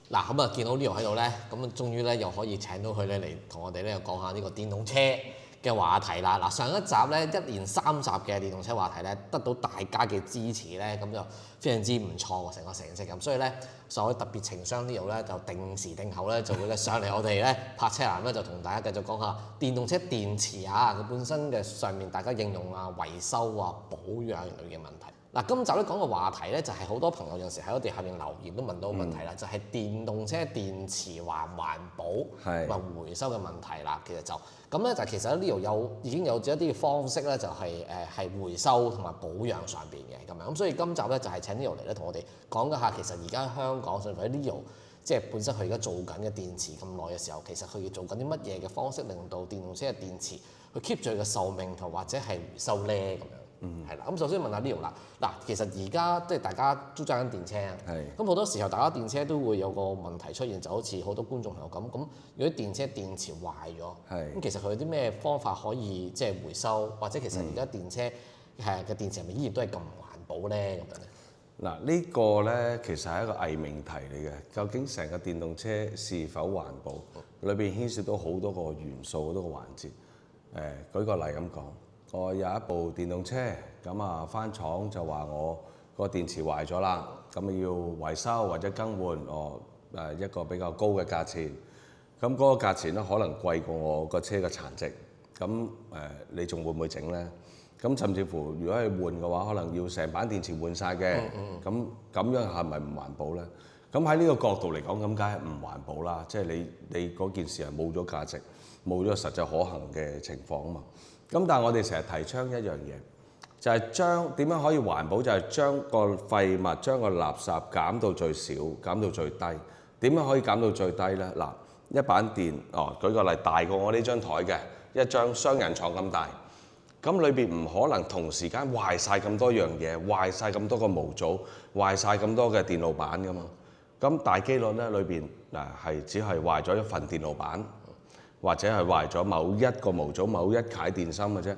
嗱咁啊，見到 Leo 喺度咧，咁啊，終於咧又可以請到佢咧嚟同我哋咧講下呢個電動車嘅話題啦。嗱，上一集咧一連3集嘅電動車話題咧，得到大家嘅支持咧，咁就非常之唔錯喎，成個成績咁。所以咧，所謂特別情商 Leo 咧，就定時定候咧就會咧上嚟我哋咧泊車欄咧，就同大家繼續講下電動車電池啊，佢本身嘅上面大家應用啊、維修啊、保養類嘅問題。嗱，今集咧講嘅話題咧，就係好多朋友有陣時喺我哋下面留言都問到問題啦，就係電動車電池環唔環保同埋回收嘅問題啦。其實就咁咧，就其實呢度已經有咗一啲嘅方式咧，就係回收同埋保養上邊嘅咁樣。咁所以今集咧就係請 Leo 嚟咧同我哋講一下，其實而家香港甚至喺 Leo 即係本身佢而家做緊嘅電池咁耐嘅時候，其實佢要做緊啲乜嘢嘅方式，令到電動車嘅電池去 keep 住佢嘅壽命同或者係回收咧咁樣。係啦，咁首先問下 Leo 啦，嗱，其實而家即係大家都揸緊電車啊，咁好多時候大家電車都會有個問題出現，就好似好多觀眾朋友咁，如果電車電池壞咗，咁其實佢有啲咩方法可以即係回收，或者其實而家電車嘅電池係咪依然都係咁唔環保咧咁樣咧？嗱，呢個咧其實係一個偽命題嚟嘅。究竟成個電動車是否環保？裏邊牽涉到好多個元素、好多個環節。舉個例咁講。我有一部電動車，咁啊返廠就話我個電池壞咗啦，咁要維修或者更換，一個比較高嘅價錢。咁嗰個價錢咧可能貴過我個車嘅殘值。咁你仲會唔會整咧？咁甚至乎如果係換嘅話，可能要成板電池換晒嘅。咁樣係咪唔環保咧？咁喺呢個角度嚟講，咁梗係唔環保啦。即係你嗰件事係冇咗價值，冇咗實際可行嘅情況啊嘛。咁但係我哋成日提倡一樣嘢，就係將點樣可以環保，就係將個廢物、將個垃圾減到最少、減到最低。點樣可以減到最低呢？嗱，一板電舉個例，大過我呢張台嘅一張雙人床咁大，咁裏邊唔可能同時間壞晒咁多樣嘢，壞晒咁多個模組，壞晒咁多嘅電路板噶嘛。咁大機率呢，裏邊係只係壞咗一份電路板。或者係壞咗某一個模組、某一塊電芯嘅啫。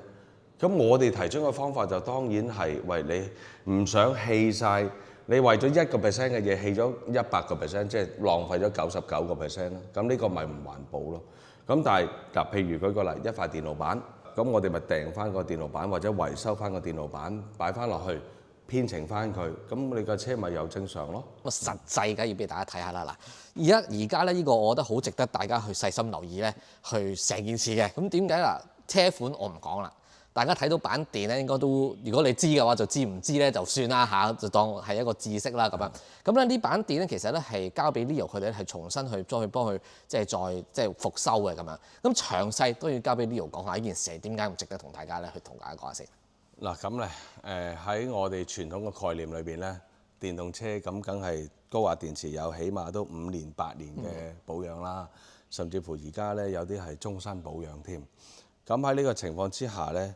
咁我哋提出嘅方法就當然係為你唔想棄晒，你為咗1% 嘅嘢棄咗100%，即係浪費咗99%啦。咁呢個咪唔環保咯。咁但係譬如舉個例，一塊電路板，咁我哋咪訂翻個電路板或者維修翻個電路板，擺翻落去。編程翻佢，咁你架車咪又正常咯。實際梗要俾大家睇下啦。嗱，而家咧呢個我覺得好值得大家去細心留意咧，去成件事嘅。咁點解嗱？車款我唔講啦，大家睇到板電咧，應該都如果你知嘅話就知，唔知咧就算啦嚇，就當係一個知識啦咁樣。咁咧呢板電咧其實咧係交俾 Leo 佢哋咧係重新去幫佢即係再復修嘅咁樣。咁詳細都要交俾 Leo 講下呢件事點解咁值得同大家咧去同大家講下先。嗱咁咧，喺我哋傳統嘅概念裏邊咧，電動車咁梗係高壓電池有起碼都5年8年嘅保養啦，甚至乎而家咧有啲係終身保養添。咁喺呢個情況之下咧，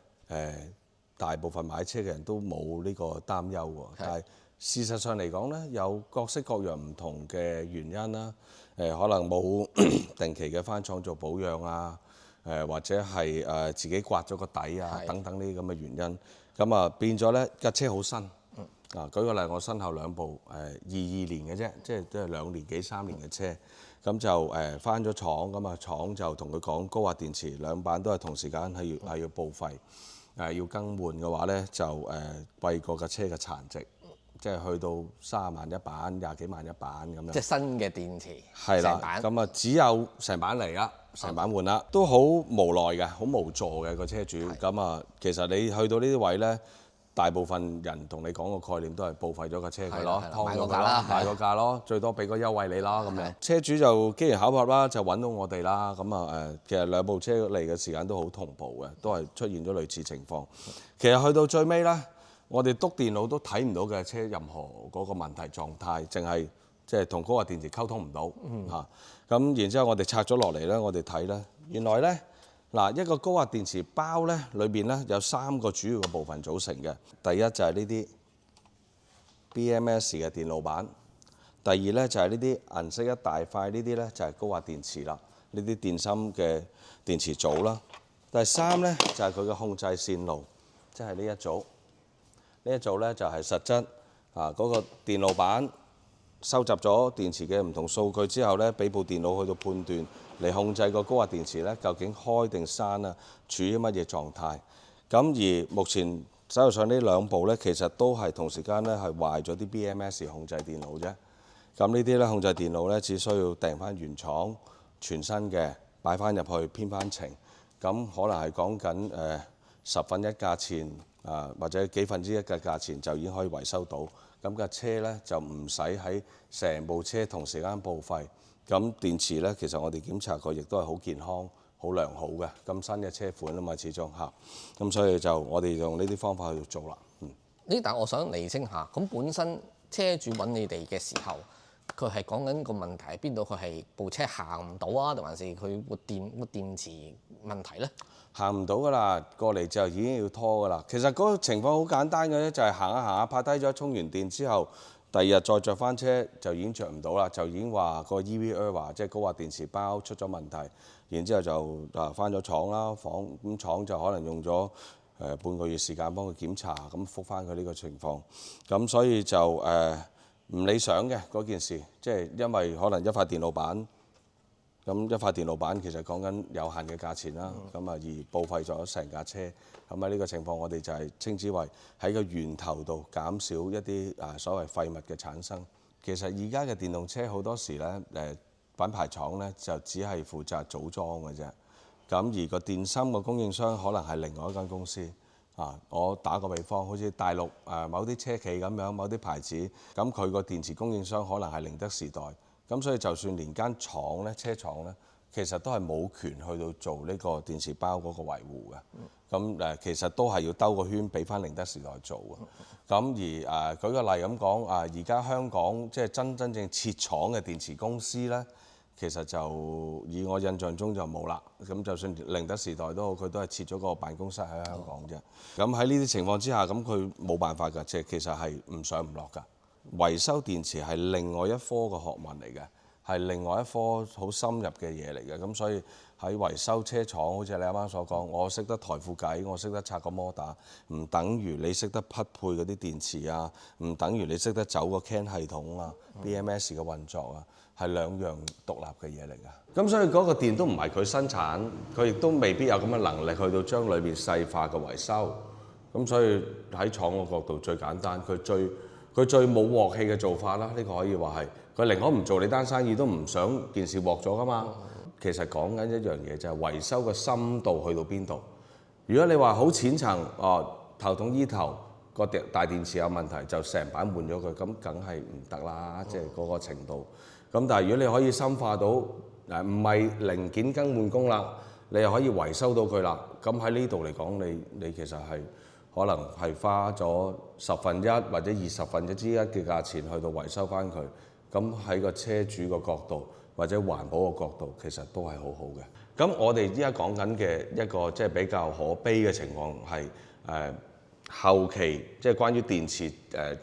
大部分買車嘅人都冇呢個擔憂喎。但係事實上嚟講咧，有各式各樣唔同嘅原因啦。可能冇定期嘅返廠做保養啊。或者係自己刮咗個底啊，等等呢啲咁嘅原因，咁啊變咗咧架車好新。舉個例，我身後2部22年嘅啫，即係都係2年幾3年嘅車，咁就返咗廠，咁啊廠就同佢講高壓電池2板都係同時間係要報廢，要更換嘅話咧就貴過架車嘅殘值。即係去到30萬一板、20幾萬一板咁樣。即係新嘅電池。係啦，咁啊只有成板嚟啦，成板換啦，都好無奈嘅，好無助嘅個車主。咁啊，其實你去到呢啲位咧，大部分人同你講個概念都係報廢咗架車佢咯，賣個價啦，賣個價咯，最多俾個優惠你啦咁樣。車主就機緣巧合啦，就揾到我哋啦。咁啊其實2部車嚟嘅時間都好同步嘅，都係出現咗類似情況。其實去到最尾咧。我哋篤電腦都睇唔到嘅車任何嗰個問題狀態，淨係即係同高壓電池溝通唔到嚇。咁然之後我哋拆咗落嚟咧，我哋睇咧，原來咧嗱一個高壓電池包咧，裏邊咧有3個主要嘅部分組成嘅。第一就係呢啲 BMS 嘅電路板，第二咧就係呢啲銀色一大塊呢啲咧就係高壓電池啦，呢啲電芯嘅電池組啦。第3咧就係佢嘅控制線路，即係呢一組。呢一組咧就係實質嗰個電路板收集咗電池嘅唔同數據之後咧，俾部電腦去到判斷嚟控制個高壓電池咧究竟開定閂啊，處於乜嘢狀態。咁而目前手頭上呢兩部咧，其實都係同時間咧係壞咗啲 BMS 控制電腦啫。咁呢啲咧控制電腦咧，只需要訂翻原廠全新嘅擺翻入去編翻程，咁可能係講緊1/10價錢或者1/幾嘅價錢就已經可以維修到。咁架車咧就唔使喺成部車同時間報廢。咁電池咧，其實我哋檢查過，亦都係好健康、好良好嘅。咁新嘅車款啊嘛，始終嚇。咁所以就我哋用呢啲方法去做啦。但我想釐清下，咁本身車主揾你哋嘅時候，佢係講緊個問題喺邊度？佢係部車行唔到啊，定還是佢活電池問題咧？行唔到噶啦，過嚟就已經要拖噶啦。其實嗰個情況好簡單嘅啫，就係行下行下拍低咗，充完電之後，第二日再着翻車就已經着唔到啦，就已經話個 EV error 即係高壓電池包出咗問題，然之後就翻咗廠啦，咁廠就可能用咗半個月時間幫佢檢查，咁覆翻佢呢個情況。咁所以就唔理想嘅嗰件事，即係因為可能一塊電路板。咁一塊電路板其實講緊有限嘅價錢啦，咁而報廢咗成架車，咁喺呢個情況我哋就係稱之為喺個源頭度減少一啲所謂廢物嘅產生。其實而家嘅電動車好多時咧品牌廠咧就只係負責組裝嘅啫，咁而個電芯嘅供應商可能係另外一間公司。我打個比方，好似大陸某啲車企咁樣，某啲牌子，咁佢個電池供應商可能係寧德時代。咁所以就算連間廠咧，車廠咧，其實都係冇權去到做呢個電池包嗰個維護嘅。咁其實都係要兜個圈俾翻寧德時代做嘅。咁而舉個例咁講，而家香港即係真正設廠嘅電池公司咧，其實就以我印象中就冇啦。咁就算寧德時代都好，佢都係設咗個辦公室喺香港啫。咁喺呢啲情況之下，咁佢冇辦法㗎，即係其實係唔上唔落㗎。維修電池係另外一科嘅學問嚟嘅，係另外一科好深入嘅嘢嚟嘅。咁所以喺維修車廠，好似你啱啱所講，我識得抬副計，我識得拆個摩打，唔等於你識得匹配嗰啲電池啊，唔等於你識得走個 CAN 系統啊、BMS 嘅運作啊，係兩樣獨立嘅嘢嚟㗎。咁所以嗰個電都唔係佢生產，佢亦都未必有咁嘅能力去到將裏邊細化嘅維修。咁所以喺廠嘅角度最簡單，佢最冇鑊氣嘅做法啦，呢個可以話係佢寧可唔做你單生意，都唔想件事鑊咗㗎嘛。其實講緊一樣嘢就係維修嘅深度去到邊度。如果你話好淺層，頭痛醫頭個大電池有問題，就成版換咗佢，咁梗係唔得啦，即係嗰個程度。咁但係如果你可以深化到唔係零件更換工啦，你又可以維修到佢啦，咁喺呢度嚟講，你其實係可能係花咗1/10或者1/20嘅價錢去到維修翻佢，咁喺個車主個角度或者環保個角度，其實都係好好嘅。咁我哋依家講緊嘅一個即係比較可悲嘅情況係後期即係關於電池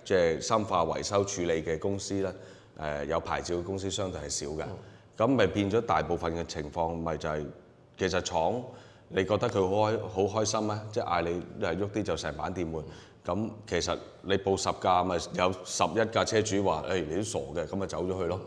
即係深化維修處理嘅公司咧，有牌照嘅公司相對係少嘅，咁咪變咗大部分嘅情況咪就係其實廠。你覺得佢好開心咩？即係嗌你喐啲就成版電換，咁其實你報10架咪有11架車主話：你都傻嘅，咁咪走咗去咯。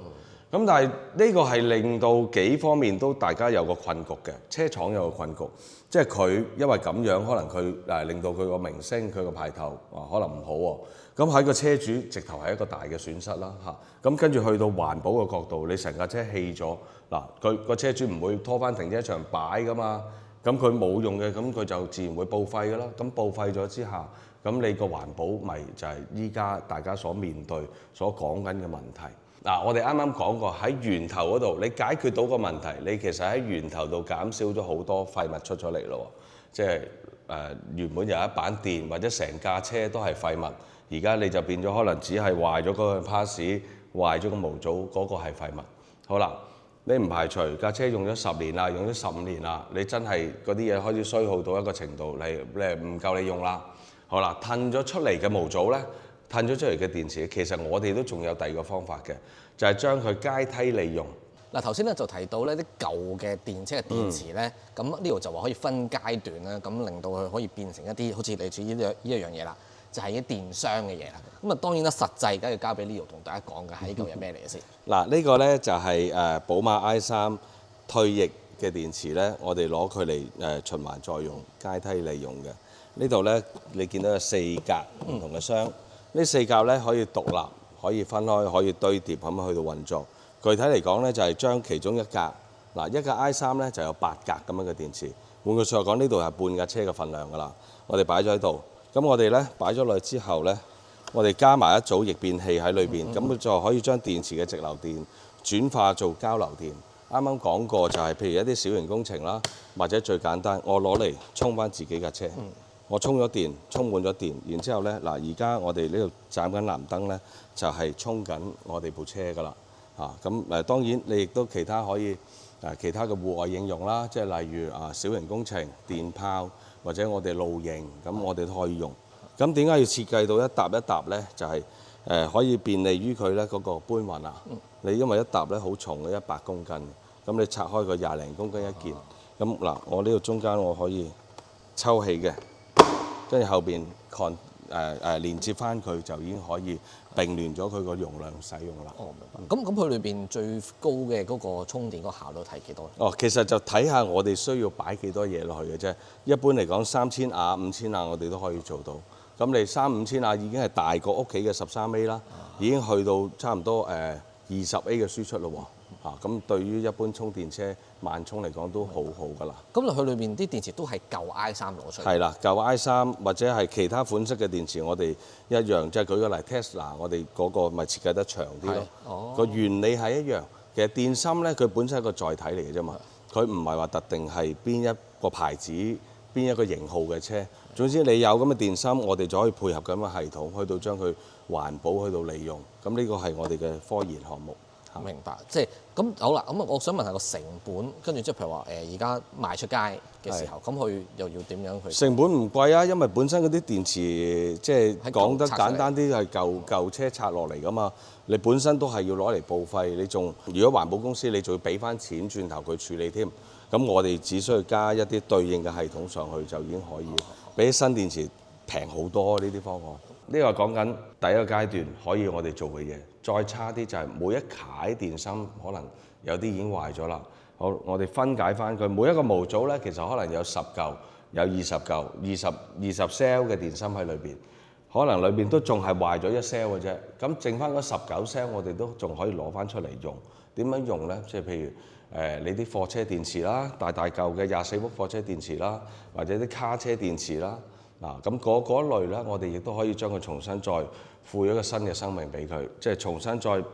咁但係呢個係令到幾方面都大家有個困局嘅，車廠有個困局，即係佢因為咁樣可能佢令到佢個名聲、佢個牌頭可能唔好喎。咁喺個車主直頭係一個大嘅損失啦嚇。咁跟住去到環保嘅角度，你成架車棄咗嗱，佢個車主唔會拖翻停車場擺噶嘛。咁佢冇用嘅，咁佢就自然會報廢㗎啦。咁報廢咗之下，咁你個環保咪就係依家大家所面對、所講緊嘅問題。我哋啱啱講過喺源頭嗰度，你解決到個問題，你其實喺源頭度減少咗好多廢物出咗嚟咯。即係原本有一板電或者成架車都係廢物，而家你就變咗可能只係壞咗嗰個 pass， 壞咗個模組，嗰個係廢物。好啦。你唔排除架車用咗10年啦，用咗15年啦，你真係嗰啲嘢開始衰耗到一個程度，你唔夠你用啦。好啦，褪咗出嚟嘅模組咧，褪咗出嚟嘅電池，其實我哋都仲有第二個方法嘅，就係將佢階梯利用。嗱頭先咧就提到咧啲舊嘅電車嘅電池咧，咁呢度就話可以分階段啦，咁令到佢可以變成一啲好似類似呢一樣嘢啦。就係啲電商嘅嘢啦。咁啊當然啦，實際梗係要交俾 Leo 同大家講嘅係呢嚿嘢咩嚟嘅先。嗱，呢個咧就係寶馬 i3 退役嘅電池咧，我哋攞佢嚟循環再用、階梯利用嘅。呢度咧你見到有4格唔同嘅箱，呢4格咧可以獨立、可以分開、可以堆疊咁樣去到運作。具體嚟講咧，就係將其中一格嗱一架 i3咧就有8格咁樣嘅電池。換句説話講，呢度係半架車嘅份量㗎啦。我哋擺咗喺度，咁我哋咧擺咗落去之後咧，我哋加埋一組逆變器喺裏邊，咁就可以將電池嘅直流電轉化做交流電。啱啱講過就係譬如一啲小型工程啦，或者最簡單，我攞嚟充翻自己架車。我充咗電，充滿咗電，然之後咧嗱，而家我哋呢度斬緊藍燈咧，就係充緊我哋部車㗎啦。咁當然你亦都其他可以其他嘅戶外應用啦，即係例如小型工程、電炮或者我哋露營，咁我哋都可以用。咁點解要設計到一沓一沓咧？就係可以便利於佢咧嗰個搬運啊。你因為一沓咧好重嘅100公斤，咁你拆開個20零公斤一件。咁嗱，我呢度中間我可以抽起嘅，跟住後邊連接翻佢就已經可以並聯咗佢個容量使用啦。哦，明白。咁佢裏邊最高嘅嗰個充電嗰個效率係幾多？哦，其實就睇下我哋需要擺幾多嘢落去嘅啫。一般嚟講，3000瓦、5000瓦我哋都可以做到。咁你3、5000瓦已經係大過屋企嘅13A 啦，已經去到差唔多20A 嘅輸出咯喎。咁對於一般充電車慢充嚟講都好好㗎啦。咁佢裏邊啲電池都係舊 i3攞出嚟。係啦，舊 i3或者係其他款式嘅電池，我哋一樣，即係舉個例 Tesla，我哋嗰個咪設計得長啲咯。個原理係一樣。其實電芯咧，佢本身係一個載體嚟嘅啫嘛，佢唔係話特定係邊一個牌子、邊一個型號嘅車。總之你有咁嘅電芯，我哋就可以配合咁嘅系統，去到將佢環保去到利用。咁呢個係我哋嘅科研項目。明白，即係咁好啦。咁我想問下個成本，跟住即係譬如話而家賣出街嘅時候，咁佢又要點樣去？成本唔貴啊，因為本身嗰啲電池即係講得簡單啲係舊車拆落嚟㗎嘛。你本身都係要攞嚟報廢，你仲如果環保公司你仲要俾翻錢轉頭佢處理添。咁我哋只需要加一啲對應嘅系統上去就已經可以，比起新電池平好多呢啲方案。呢個講緊第一個階段可以我哋做嘅嘢，再差啲就係每一啀電芯可能有啲已經壞咗啦。好，我哋分解翻佢，每一個模組咧其實可能有10嚿、有20嚿、20 cell 嘅電芯喺裏邊，可能裏邊都仲係壞咗1 cell 嘅啫。咁剩翻嗰19 cell 我哋都仲可以攞翻出嚟用。點樣用咧？即係譬如你啲貨車電池啦，大嚿嘅24伏貨車電池啦，或者啲卡車電池啦。咁嗰一類咧，我哋亦都可以將佢重新再賦予一個新嘅生命俾佢，即係重新再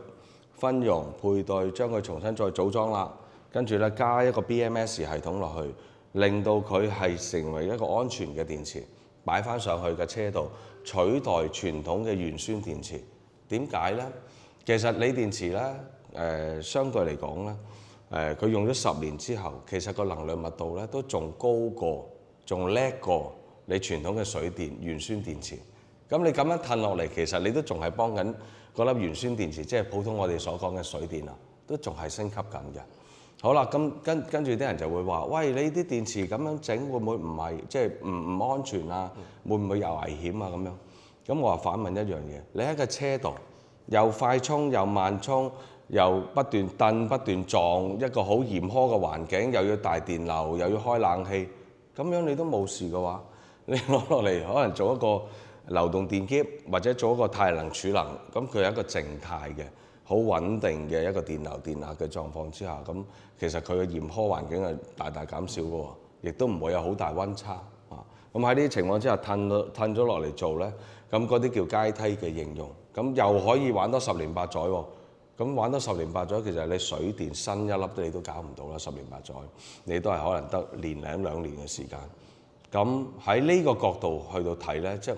分容配對，將佢重新再組裝啦。跟住咧加一個 BMS 系統落去，令到佢係成為一個安全嘅電池，擺翻上去嘅車度，取代傳統嘅鉛酸電池。點解咧？其實鋰電池咧，相對嚟講咧，佢用咗10年之後，其實個能量密度咧都仲高過，仲叻過你傳統嘅水電鉛酸電池。咁你咁樣褪落嚟，其實你都仲係幫緊嗰粒鉛酸電池，即係普通我哋所講嘅水電啊，都仲係升級緊嘅。好啦，咁跟住啲人就會話：喂，你啲電池咁樣整會唔會唔係即係唔安全啊？會唔會有危險啊？咁樣。咁我話反問一樣嘢：你喺個車度又快充又慢充，又不斷蹬不斷撞，一個好嚴苛嘅環境，又要大電流，又要開冷氣，咁樣你都冇事嘅話，你攞落嚟可能做一個流動電機或者做一個太陽能儲能，咁佢係一個靜態嘅、好穩定嘅一個電流電壓嘅狀況之下，咁其實佢嘅嚴苛環境係大大減少嘅喎，亦都唔會有好大溫差啊。咁喺呢啲情況之下，褪咗落嚟做咧，咁嗰啲叫階梯嘅應用，咁又可以玩多10年8載喎。咁玩多10年8載，其實你水電新一粒你都搞唔到啦，10年8載，你都係可能得1年零2年嘅時間。咁喺呢個角度去到睇咧，即係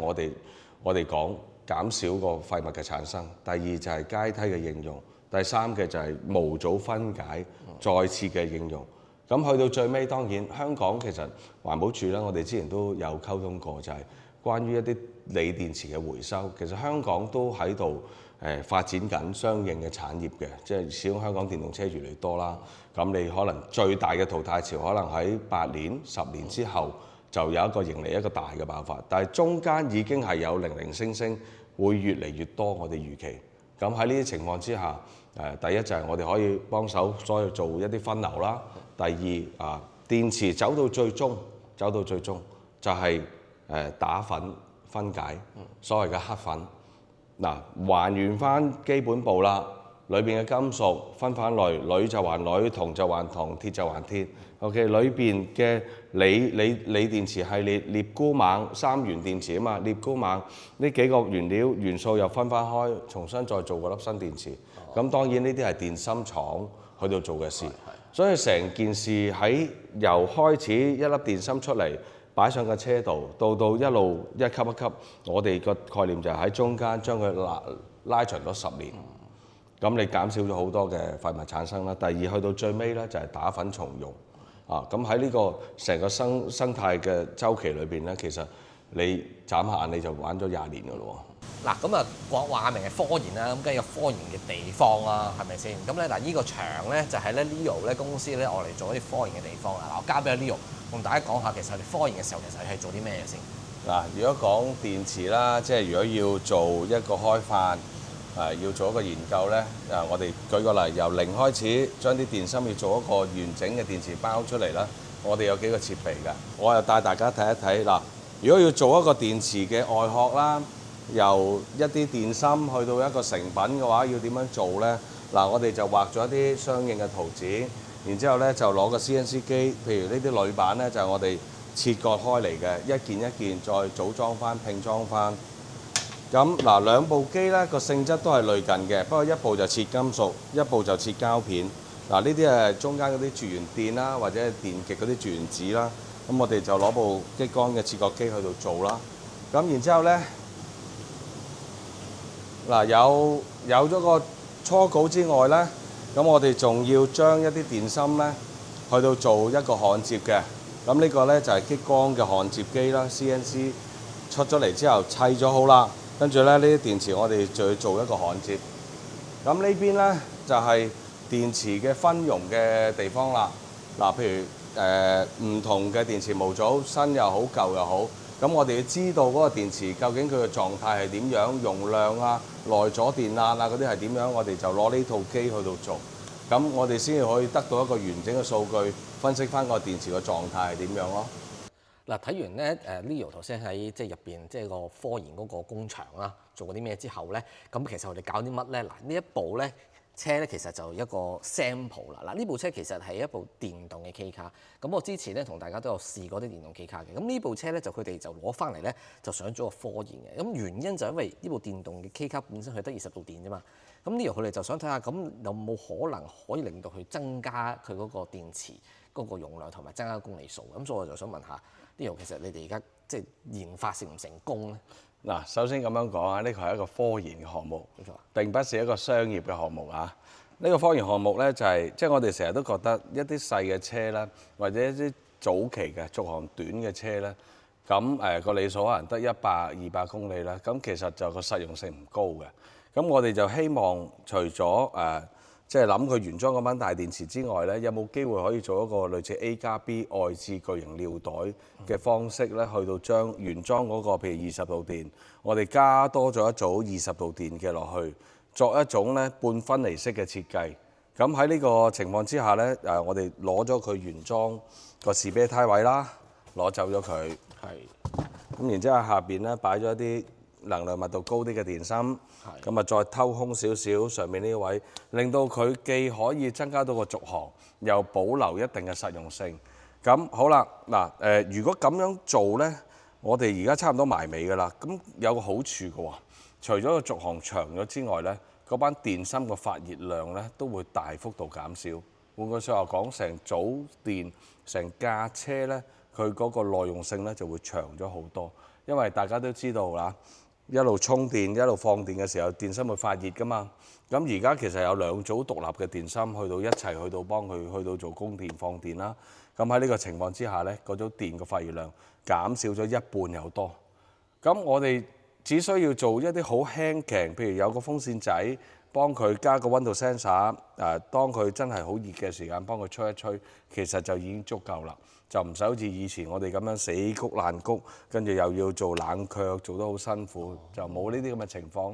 我哋講減少個廢物嘅產生。第二就係階梯嘅應用，第三嘅就係模組分解再次嘅應用。咁去到最尾，當然香港其實環保署咧，我哋之前都有溝通過，就係關於一啲鋰電池嘅回收。其實香港都喺度發展緊相應嘅產業嘅，即係始終香港電動車越嚟越多啦。咁你可能最大嘅淘汰潮可能喺8年、10年之後就有一個迎嚟一個大嘅爆發。但係中間已經係有零零星星，會越嚟越多我哋預期。咁喺呢啲情況之下，第一就係我哋可以幫手所有做一啲分流啦。第二電池走到最終就係打粉分解，所謂嘅黑粉。嗱，還原翻基本步啦，裏邊嘅金屬分翻類，鋁就還鋁，銅就還銅，鐵就還鐵。OK， 裏邊嘅鋰電池系列、鎳鈷錳三元電池啊嘛，鎳鈷錳呢幾個原料元素又分翻開，重新再做嗰粒新電池。咁當然呢啲係電芯廠去到做嘅事，所以成件事喺由開始一粒電芯出嚟，擺上個車度，到一路一級一級，我哋個概念就係喺中間將佢拉長咗10年。咁你減少咗好多嘅廢物產生啦。第二去到最尾咧就係打粉重用。咁喺呢個成個生態嘅周期裏邊咧，其實你眨下眼你就玩咗20年㗎咯喎。嗱，咁啊話明係科研啦，咁梗係有科研嘅地方啦，係咪先？咁咧嗱，呢個場咧就係咧 Leo 咧公司咧，我嚟做一啲科研嘅地方啦。嗱，我交俾阿 Leo 同大家講下，其實我哋科研嘅時候其實係做啲咩先？嗱，如果講電池啦，即係如果要做一個開發，要做一個研究咧，我哋舉個例，由零開始將啲電芯要做一個完整嘅電池包出嚟啦。我哋有幾個設備㗎，我又帶大家睇一睇嗱。如果要做一個電池嘅外殼啦，由一啲電芯去到一個成品嘅話，要點樣做咧？嗱，我哋就畫咗一啲相應嘅圖紙，然之後咧就攞個 CNC 機，譬如呢啲鋁板咧就係我哋切割開嚟嘅，一件一件再組裝翻、拼裝翻。咁嗱，兩部機咧個性質都係類近嘅，不過一部就切金屬，一部就切膠片。嗱，呢啲係中間嗰啲絕緣電啦，或者係電極嗰啲絕緣子啦。咁我哋就攞部激光嘅切割機去度做啦。咁然之後咧，嗱有咗個初稿之外咧，咁我哋仲要將一啲電芯咧去到做一個焊接嘅。咁呢個咧就係激光嘅焊接機啦 ，CNC 出咗嚟之後砌咗好啦。跟住咧，呢啲電池我哋就要做一個焊接。咁呢邊咧就係電池嘅分容嘅地方啦。嗱，譬如唔同嘅電池模組，新又好舊又好，咁我哋要知道嗰個電池究竟佢嘅狀態係點樣，容量啊、內阻電壓啊嗰啲係點樣，我哋就攞呢套機去度做。咁我哋先至可以得到一個完整嘅數據，分析翻個電池嘅狀態係點樣咯。嗱，睇完咧Leo 頭先喺即係入邊即係個科研嗰個工場啦，做過啲咩之後咧，咁其實我哋搞啲乜咧？嗱，呢一部咧車咧其實就一個 sample 啦。嗱，呢部車其實係一部電動嘅 K 卡。咁我之前咧同大家都有試過啲電動 K 卡嘅。咁呢部車咧就佢哋就攞翻嚟咧就想做個科研嘅。咁原因就因為呢部電動嘅 K 卡本身佢得20度電啫嘛。咁Leo佢哋就想睇下，咁有冇可能可以令到佢增加佢嗰個電池嗰個容量同埋增加公里數？咁所以我就想問下Leo，其實你哋而家即係研發成唔成功咧？嗱，首先咁樣講啊，呢個係一個科研嘅項目，並不是一個商業嘅項目啊。呢個科研項目咧就係即係我哋成日都覺得一啲細嘅車啦，或者一啲早期嘅續航短嘅車咧，咁個里數可能得100、200公里啦，咁其實就個實用性唔高嘅。咁我哋就希望除咗即係諗佢原裝嗰班大電池之外咧，有冇機會可以做一個類似 A+B 外置巨型尿袋嘅方式咧，去到將原裝嗰個譬如20度電，我哋加多咗一組20度電嘅落去，作一種咧半分離式嘅設計。咁喺呢個情況之下咧，我哋攞咗佢原裝個士啤胎位啦，攞走咗佢。係。咁然之後下邊咧擺咗一啲能量密度高啲嘅電芯，咁啊再偷空少少上面呢位，令到佢既可以增加到個續航，又保留一定嘅實用性。咁好啦，嗱如果咁樣做呢，我哋而家差唔多埋尾㗎啦。咁有個好處嘅喎，除咗個續航長咗之外呢，嗰班電芯個發熱量呢都會大幅度減少。換句説話講，成組電成架車呢，佢嗰個耐用性呢就會長咗好多。因為大家都知道啦。一路充電一路放電嘅時候，電芯會發熱㗎嘛。咁而家其實有2組獨立嘅電芯去到一齊去到幫佢去到做供電放電啦。咁喺呢個情況之下呢，嗰組電嘅發熱量減少咗1半有多。咁我哋只需要做一啲好輕強，譬如有個風扇仔幫佢加個溫度 sensor，當佢真係好熱嘅時間，幫佢吹一吹，其實就已經足夠啦。就唔使好似以前我哋咁樣死谷爛谷，跟住又要做冷卻，做得好辛苦，就冇呢啲咁嘅情況。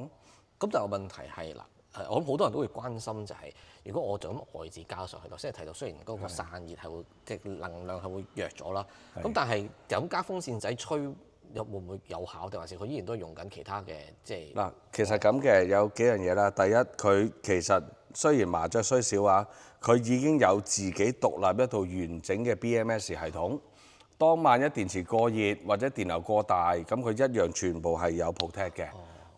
咁但係個問題係嗱，我諗好多人都會關心就係、如果我就咁外置加上去，頭先係提到雖然嗰個散熱係會即係能量係會弱咗啦，咁但係就咁加風扇仔吹，會唔會有效定還是佢依然都係用緊其他嘅即係？嗱，其實咁嘅有幾樣嘢啦。第一，佢其實雖然麻雀雖小啊，佢已經有自己獨立一套完整嘅 BMS 系統。當萬一電池過熱或者電流過大，咁佢一樣全部係有 protect 嘅。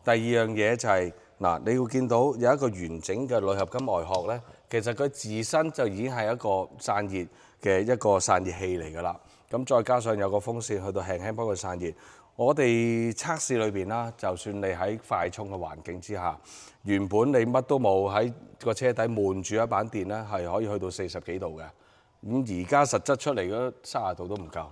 第二樣嘢就係、嗱，你會見到有一個完整嘅鋁合金外殼咧，其實佢自身就已經係一個散熱嘅一個散熱器嚟㗎啦。咁再加上有個風扇去到輕輕幫佢散熱。我哋測試裏邊啦，就算你喺快充嘅環境之下，原本你乜都冇喺個車底悶住一板電咧，係可以去到40幾度嘅。咁而家實質出嚟嗰30度都唔夠。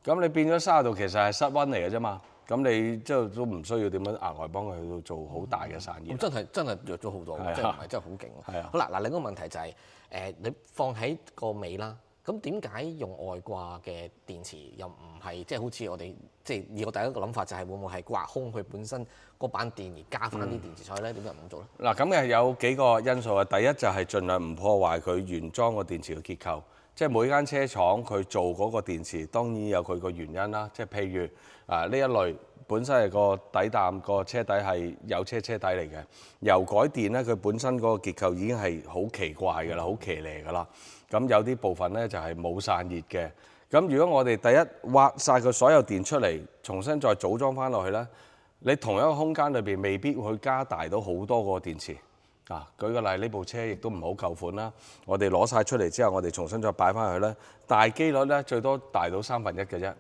咁你變咗30度其實係室溫嚟嘅啫嘛。咁你即係都唔需要點樣額外幫佢去到做好大嘅散熱。咁真係弱咗好多，即係唔係真係好勁。係啊。好啦，嗱另一個問題就係、你放喺個尾啦。咁點解用外掛嘅電池又唔係即係好似我哋即係以我第一個諗法就係會唔會係刮空佢本身嗰板電而加翻啲電池上去咧？點解唔咁做咧？嗱，咁嘅有幾個因素啊。第一就係盡量唔破壞佢原裝個電池嘅結構，即係每間車廠佢做嗰個電池當然有佢個原因啦。即係譬如呢一類本身係個底膽個車底係有車底嚟嘅，油改電咧佢本身嗰個結構已經係好奇怪㗎啦，好騎呢㗎啦。咁有啲部分咧就係冇散熱嘅。咁如果我哋第一挖晒佢所有電出嚟，重新再組裝翻落去咧，你同一個空間裏邊未必會加大到好多個電池。舉個例，呢部車亦都唔好舊款啦。我哋攞晒出嚟之後，我哋重新再擺翻去咧，大機率咧最多大到1/3嘅啫。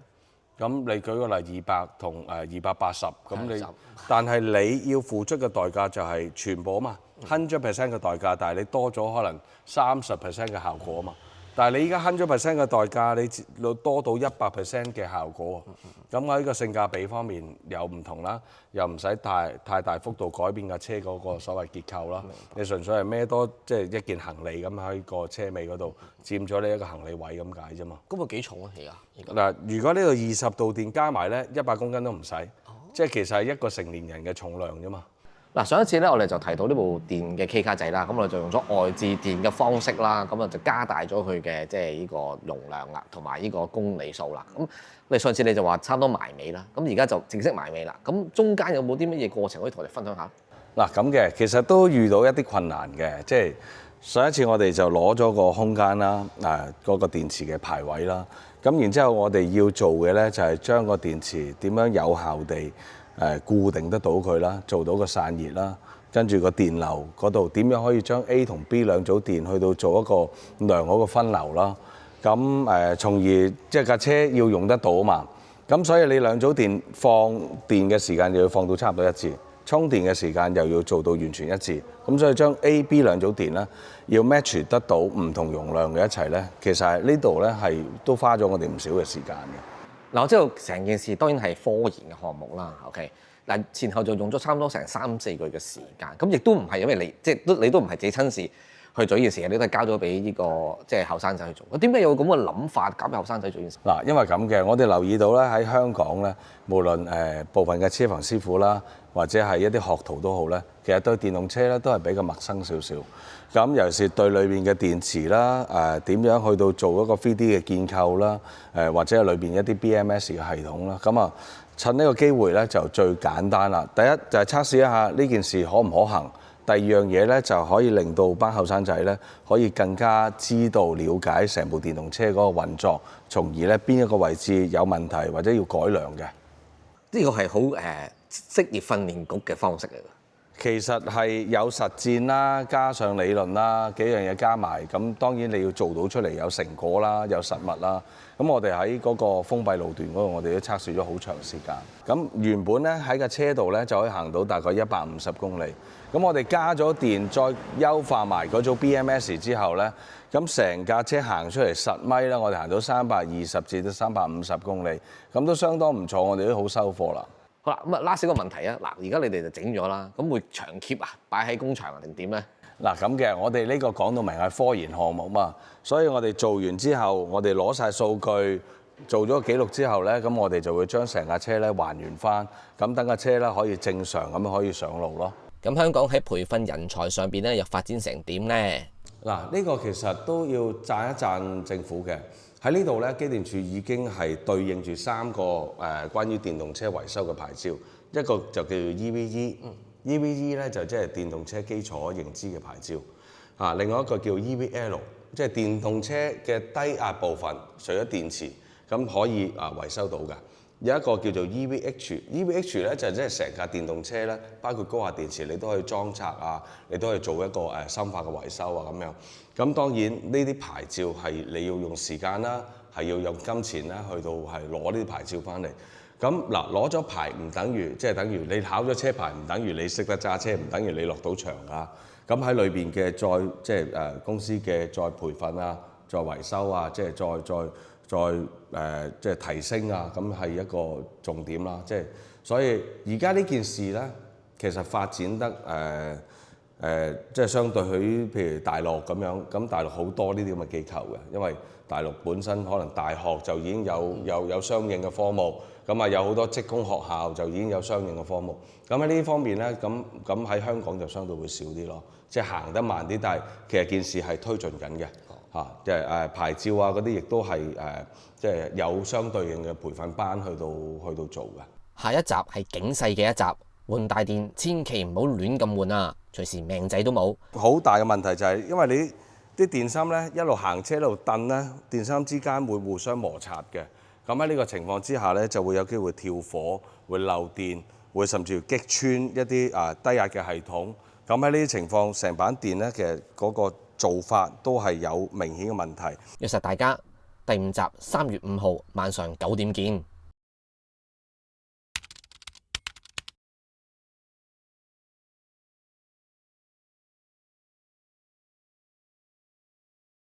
咁你舉個例200同280，咁你但係你要付出嘅代價就係全部啊嘛，100% 嘅代價，但係你多咗可能30% 嘅效果啊嘛。但係你依家100% 嘅代價，你多到100% 嘅效果，咁喺個性價比方面有唔同啦，又唔使太大幅度改變架車嗰個所謂結構啦。你純粹係孭多即係一件行李咁喺個車尾嗰度佔咗你一個行李位咁解啫嘛。咁個幾重啊？而家嗱，如果呢度20度電加埋咧，100公斤都唔使，即係其實係一個成年人嘅重量啫嘛。嗱，上一次咧，我哋就提到呢部電嘅 K 卡仔啦，咁我哋就用咗外置電嘅方式啦，咁啊就加大咗佢嘅即係呢個容量啦，同埋呢個公里數啦。咁你上次你就話差唔多埋尾啦，咁而家就正式埋尾啦。咁中間有冇啲乜嘢過程可以同我哋分享下？嗱，咁嘅，其實都遇到一啲困難嘅，即係上一次我哋就攞咗個空間啦，嗰個電池嘅排位啦，咁然之後我哋要做嘅咧就係將個電池點樣有效地固定得到佢啦，做到個散熱啦，跟住個電流嗰度點樣可以將 A 同 B 兩組電去到做一個良好嘅分流啦。咁從而即係架車要用得到啊嘛。咁所以你兩組電放電嘅時間又要放到差唔多一致，充電嘅時間又要做到完全一致。咁所以將 A、B 兩組電咧要 match 得到唔同容量嘅一齊咧，其實係呢度咧係都花咗我哋唔少嘅時間嘅。嗱，我知道成件事當然係科研嘅項目啦。OK，嗱前後就用咗差唔多成3-4個月嘅時間，咁亦都唔係因為你即係你都唔係自己親自去做呢件事嘅，你都係交咗俾呢個即係後生仔去做。點解有咁嘅諗法交俾後生仔做呢件事？嗱，因為咁嘅，我哋留意到咧喺香港咧，無論部分嘅車房師傅啦，或者係一啲學徒都好咧，其實對電動車咧都係比較陌生少少。咁尤其是對裏邊嘅電池啦，點樣去到做一個 3D 嘅建構啦，或者係裏邊一啲 BMS 嘅系統啦，咁啊趁呢個機會咧就最簡單啦。第一就係測試一下呢件事可唔可行。第二樣嘢咧就可以令到班後生仔咧可以更加知道了解成部電動車嗰個運作，從而咧邊一個位置有問題或者要改良嘅。呢個係好職業訓練局嘅方式嚟㗎。其實係有實戰啦，加上理論啦，幾樣嘢加埋，咁當然你要做到出嚟有成果啦，有實物啦。咁我哋喺嗰個封閉路段嗰度，我哋都測試咗好長時間。咁原本咧喺架車度咧就可以行到大概150公里。咁我哋加咗電，再優化埋嗰組 BMS 之後咧，咁成架車行出嚟10米啦，我哋行到320至到350公里，咁都相當唔錯，我哋都好收貨啦。好啦，咁啊 last 個問題啊，嗱，而家你哋就整咗啦，咁會長 keep 啊，擺喺工場定點咧？嗱咁嘅，我哋呢個講到明係科研項目嘛，所以我哋做完之後，我哋攞晒數據，做咗個記錄之後咧，咁我哋就會將成架車咧還原翻，咁等架車咧可以正常咁可以上路咯。咁香港喺培訓人才上邊咧，又發展成點咧？嗱，呢個其實都要讚一讚政府嘅。喺呢度咧，機電署已經係對應住3個關於電動車維修嘅牌照，一個就叫做 EVE，EVE 咧就即係電動車基礎認知嘅牌照，另外一個叫 EVL， 即係電動車嘅低壓部分，除咗電池咁可以維修到嘅。有一個叫做 EVH 咧就即係成架電動車咧，包括高壓電池，你都可以裝拆啊，你都可以做一個深化嘅維修啊咁樣。咁當然呢啲牌照係你要用時間啦，係要用金錢啦，去到係攞呢啲牌照翻嚟。咁嗱，攞咗牌唔等於即係等於你考咗車牌，唔等於你識得揸車，唔等於你落到場啊。咁喺裏邊嘅公司嘅再培訓啊，再維修啊，即係再提升啊，咁係一個重點啦。所以而家呢件事咧，其實發展得即係相對於譬如大陸咁樣，咁大陸好多呢啲咁嘅機構嘅，因為大陸本身可能大學就已經有相應嘅科目，咁有好多職工學校就已經有相應嘅科目。咁喺呢方面咧，咁喺香港就相對會少啲咯，即係行得慢啲，但係其實件事係推進緊嘅。即係牌照啊嗰啲，亦都係即係有相對應嘅培訓班去到做嘅。下一集係警世嘅一集，換大電千祈唔好亂咁換啊，隨時命仔都冇。好大嘅問題就係因為你啲電芯咧一路行車一路蹬咧，電芯之間會互相摩擦嘅。咁喺呢個情況之下咧，就會有機會跳火、會漏電、會甚至乎擊穿一啲低壓嘅系統。咁喺呢啲情況，成板電咧其實嗰個做法都係有明顯嘅問題。約實大家第5集3月5號晚上9點見。